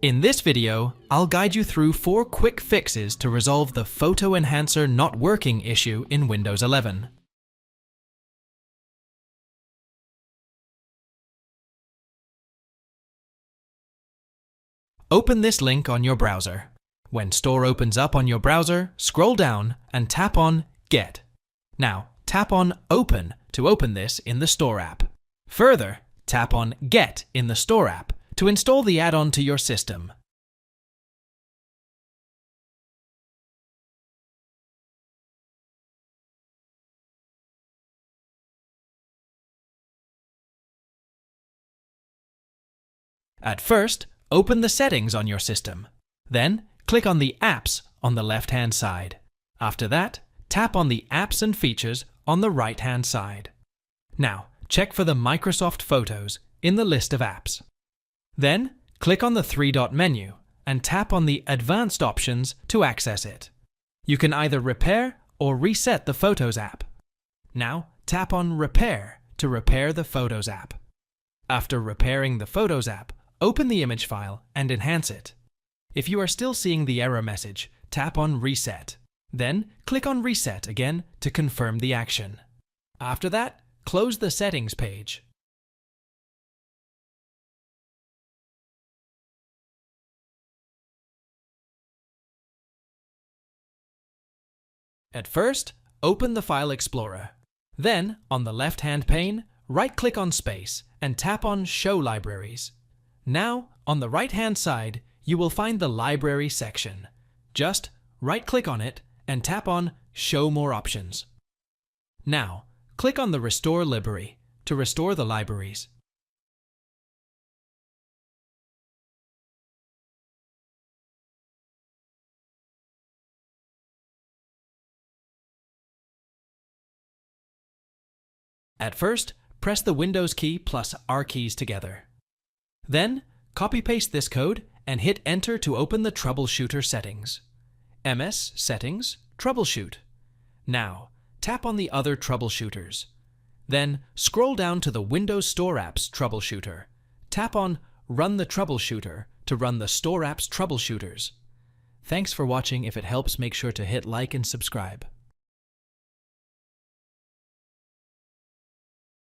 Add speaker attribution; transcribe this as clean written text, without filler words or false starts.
Speaker 1: In this video, I'll guide you through 4 quick fixes to resolve the photo enhancer not working issue in Windows 11. Open this link on your browser. When Store opens up on your browser, scroll down and tap on Get. Now, tap on Open to open this in the Store app. Further, tap on Get in the Store app to install the add-on to your system. At first, open the settings on your system. Then, click on the Apps on the left-hand side. After that, tap on the Apps and Features on the right-hand side. Now, check for the Microsoft Photos in the list of apps. Then, click on the 3-dot menu and tap on the Advanced options to access it. You can either repair or reset the Photos app. Now, tap on Repair to repair the Photos app. After repairing the Photos app, open the image file and enhance it. If you are still seeing the error message, tap on Reset. Then, click on Reset again to confirm the action. After that, close the Settings page. At first, open the File Explorer. Then, on the left-hand pane, right-click on Space and tap on Show Libraries. Now, on the right-hand side, you will find the Library section. Just right-click on it and tap on Show More Options. Now, click on the Restore Library to restore the libraries. At first, press the Windows key plus R keys together. Then, copy-paste this code and hit Enter to open the troubleshooter settings. MS Settings, Troubleshoot. Now, tap on the other troubleshooters. Then, scroll down to the Windows Store Apps troubleshooter. Tap on Run the Troubleshooter to run the Store Apps troubleshooters. Thanks for watching. If it helps, make sure to hit like and subscribe.